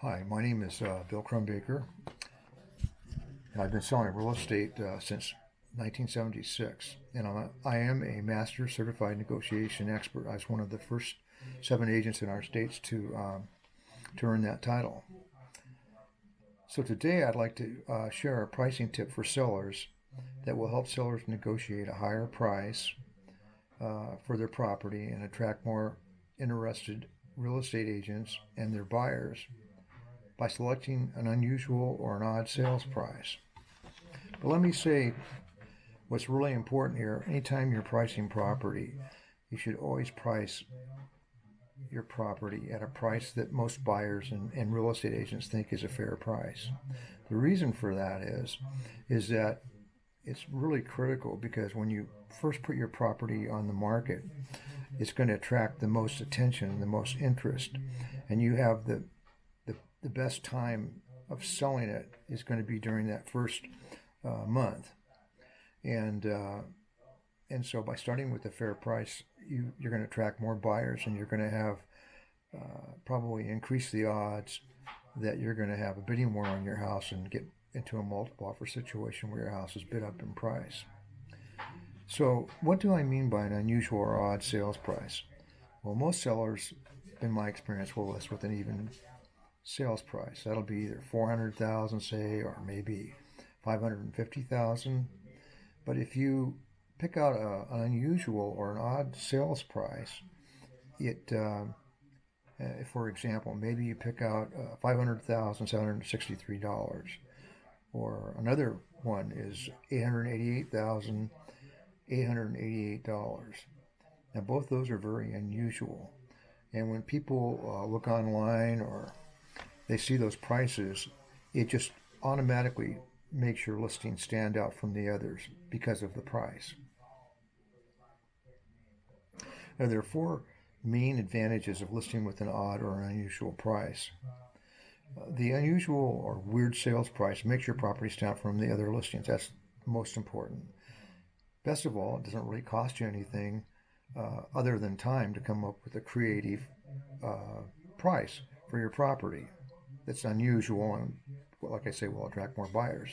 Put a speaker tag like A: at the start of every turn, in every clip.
A: Hi, my name is Bill Crumbaker, and I've been selling real estate since 1976. And I am a master certified negotiation expert. I was one of the first 7 agents in our states to earn that title. So today I'd like to share a pricing tip for sellers that will help sellers negotiate a higher price for their property and attract more interested real estate agents and their buyers by selecting an unusual or an odd sales price. But let me say what's really important here: anytime you're pricing property, you should always price your property at a price that most buyers and real estate agents think is a fair price. The reason for that is that it's really critical because when you first put your property on the market, it's going to attract the most attention and the most interest, and you have the best time of selling it is going to be during that first month, and so by starting with a fair price, you're going to attract more buyers, and you're going to have probably increase the odds that you're going to have a bidding war on your house and get into a multiple offer situation where your house is bid up in price. So what do I mean by an unusual or odd sales price? Well, most sellers, in my experience, will list with an even sales price. That'll be either 400,000, say, or maybe 550,000. But if you pick out an unusual or an odd sales price, for example, maybe you pick out $500,763, or another one is $888,888. Now, both those are very unusual. And when people look online or they see those prices, it just automatically makes your listing stand out from the others because of the price. Now, there are four main advantages of listing with an odd or an unusual price. The unusual or weird sales price makes your property stand out from the other listings. That's most important. Best of all, it doesn't really cost you anything other than time to come up with a creative price for your property that's unusual and, like I say, will attract more buyers.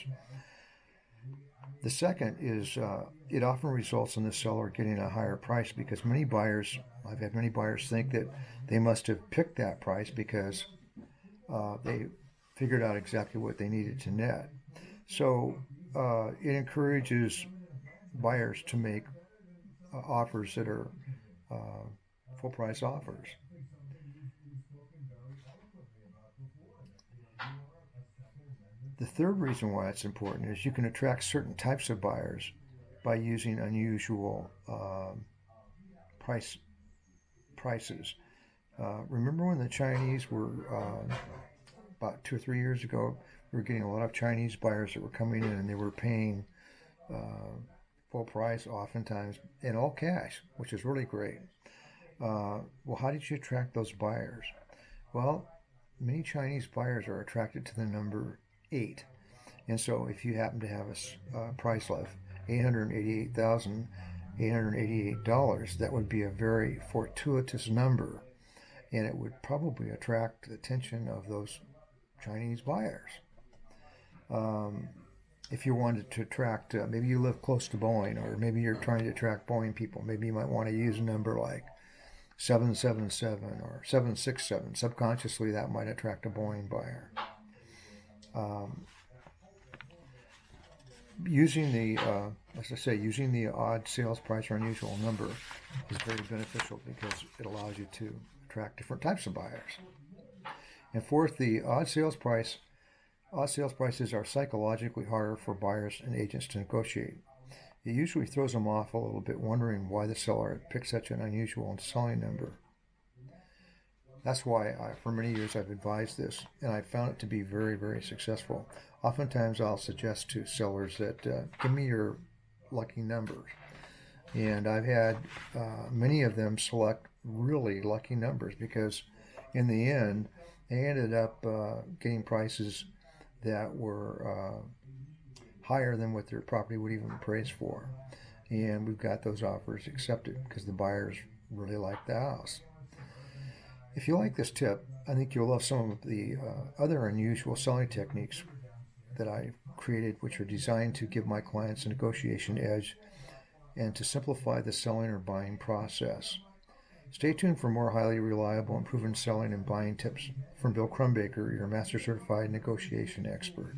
A: The second is it often results in the seller getting a higher price because I've had many buyers think that they must have picked that price because they figured out exactly what they needed to net. So it encourages buyers to make offers that are full price offers. The third reason why it's important is you can attract certain types of buyers by using unusual prices. Remember when the Chinese were about 2 or 3 years ago? We were getting a lot of Chinese buyers that were coming in, and they were paying full price, oftentimes in all cash, which is really great. Well, how did you attract those buyers? Well, many Chinese buyers are attracted to the number 8. And so if you happen to have a price of $888,888, that would be a very fortuitous number, and it would probably attract the attention of those Chinese buyers. If you wanted to attract, maybe you live close to Boeing, or maybe you're trying to attract Boeing people, maybe you might want to use a number like 777 or 767. Subconsciously, that might attract a Boeing buyer. Using the odd sales price or unusual number is very beneficial because it allows you to attract different types of buyers. And fourth, the odd sales prices are psychologically harder for buyers and agents to negotiate. It usually throws them off a little bit, wondering why the seller had picked such an unusual and selling number. That's why for many years I've advised this, and I found it to be very, very successful. Oftentimes I'll suggest to sellers that give me your lucky numbers. And I've had many of them select really lucky numbers because in the end they ended up getting prices that were higher than what their property would even appraise for. And we've got those offers accepted because the buyers really like the house. If you like this tip, I think you'll love some of the other unusual selling techniques that I created, which are designed to give my clients a negotiation edge and to simplify the selling or buying process. Stay tuned for more highly reliable and proven selling and buying tips from Bill Crumbaker, your master certified negotiation expert.